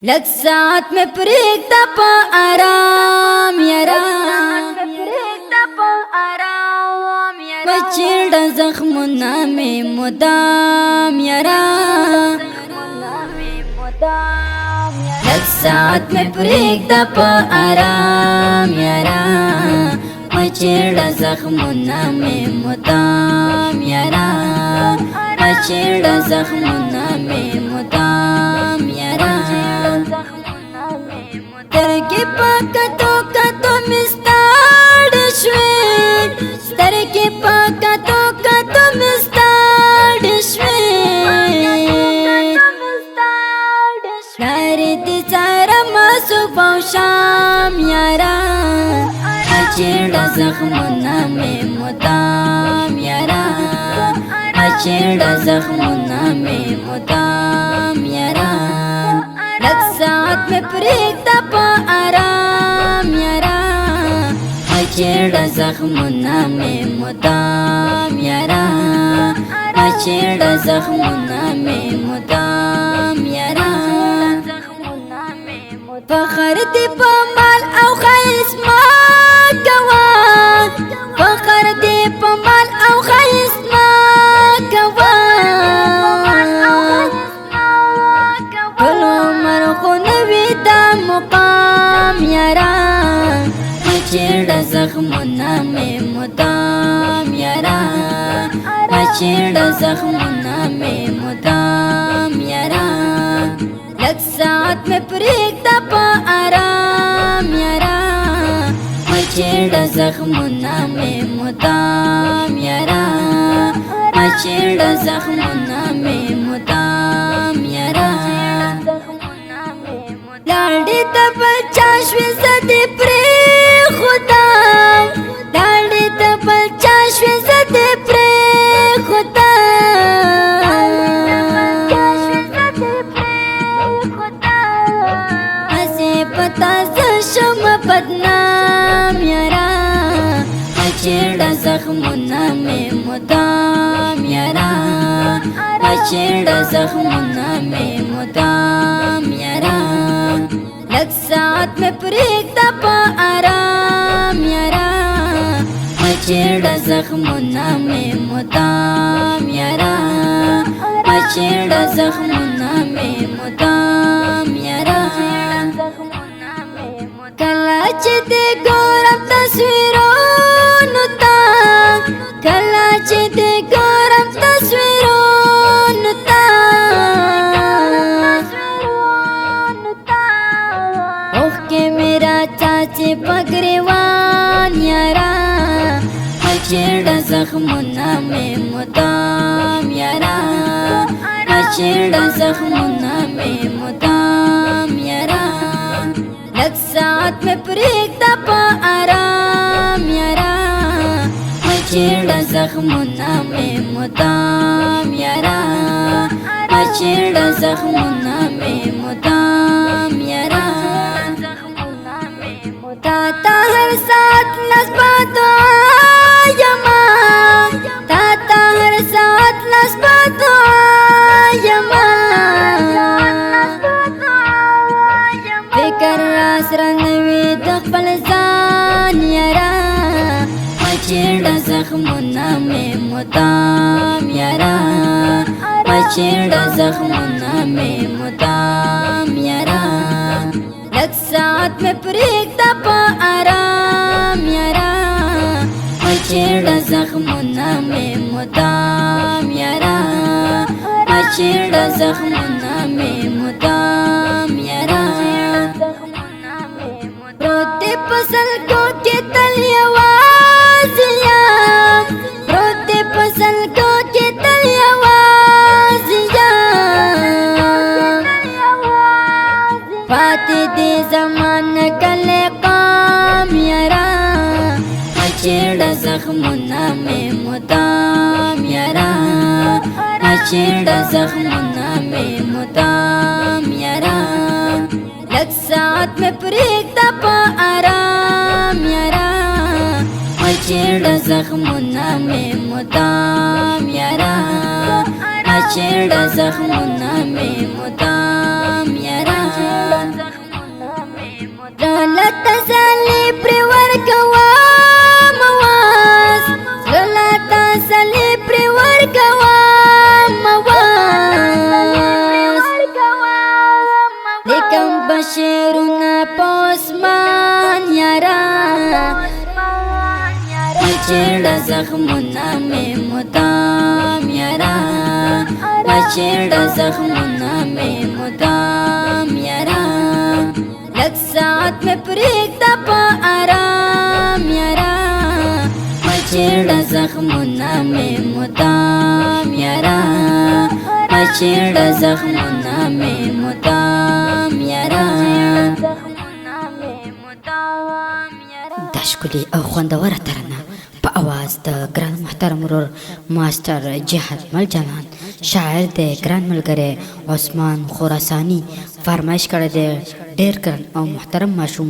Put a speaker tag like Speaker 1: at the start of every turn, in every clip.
Speaker 1: لگ ساعت میں پریکتا پا آرام یارا بچیڑا زخمنا میں مدام یارا لگ ساعت میں پریکتا پا آرام یارا بچیڑا زخمنا میں مدام یارا بچیڑا زخمنا میں مدام یارا سترگی پاکتو کتو مستاڑ شوی سترگی پاکتو کتو مستاڑ شوی لاری دی چارم صبح و شام یارا اچیڑا زخمنا میں مدام یارا اچیڑا زخمنا میں مدام یارا لگ ساعت میں پریکتا پا آرام یارا اچیڑا زخمنا میں مدام یارا اچیڑا زخمنا میں مدام یارا فخر دی پا مال او خیس ما کوا فخر دی پا مال او خیس ما کوا مقام یارا اچیڑا زخمنا میں مدام یارا اچیڑا زخمنا میں مدام یارا لگ ساعت میں پریکتا پا آرام یارا اچیڑا زخمنا میں مدام یارا اچیڑا زخمنا میں مدام یارا لاڑی تبل چاشوی زدی پری خدا لاڑی تبل چاشوی زدی پری خدا اسی پتا زشم بدنام یارا اچیڑا زخمنا میں مدام یارا اچیڑا زخمنا میں مدام یارا لگ ساعت میں پریکتا پا آرام یارا اچیڑا زخمنا میں مدام یارا اچیڑا زخمنا میں مدام یارا کلا چی دے گورم تصویرونو تا کلا چی دے گورم تصویرونو تا میرا چاچے پگریوان یارا اچیڑا زخمنا میں مدام یارا اچیڑا زخمنا میں مدام یارا لگ ساعت میں پریکتا پا آرام یارا اچیڑا زخمنا میں مدام یارا اچیڑا زخمنا میں مدام یارا تاتا ہر ساتھ نسبت آیما تاتا ہر ساتھ نسبت آیما فکر آسرنوی دقبل زان یارا اچیڑا زخمنا میں مدام یارا اچیڑا زخمنا میں مدام یارا لگ ساعت میں پریکتا پا آرام یارا اچیڑا زخمنا میں مدام یارا اچیڑا زخمنا میں مدام یارا روتے پسل کو کے تلیوازیا روتے پسل کو کے تلیوازیا پاتی دی زمان کل قام یارا اچیڑا زخمنا میں مدام یارا اچیڑا زخمنا میں مدام یارا لگ ساعت میں پریکتا پا آرام یارا اچیڑا زخمنا میں مدام یارا اچیڑا زخمنا میں مدام یارا تسلی پر ورکوا مواز زلا تسلی پر ورکوا مواز لیکن بشیرنا پاسمان یارا مچیڑا زخمنا میں مدام یارا مچیڑا زخمنا میں مدام یارا لگ ساعت میں پریک دا پا آرام یارا مچیڑا زخمنا میں مدام یارا مچیڑا زخمنا میں مدام یارا دا ښکلي او خوندوره ترانه په اواز د ګران محترم ورور ماسټر جهاد مل جانان، شاعر د ګران ملګری عثمان خراساني، فرمایش کړی دی ډېر ګران او محترم ماشوم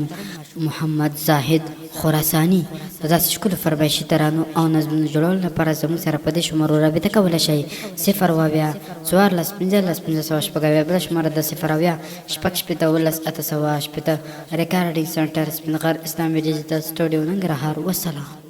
Speaker 1: محمد زاهد خراساني. د داسې ښکلو فرمایشي ترانو او نظمونو جوړولو لپاره زموږ سره په دې شمارو رابطه کولی شئ: 0 اویا 14 15 15 بله شماره د 0 اویا 6 15 11 880 ریکارډینګ سنټر سپین غر اسلامي ډیجیټل سټوډیو ننګرهار. والسلام.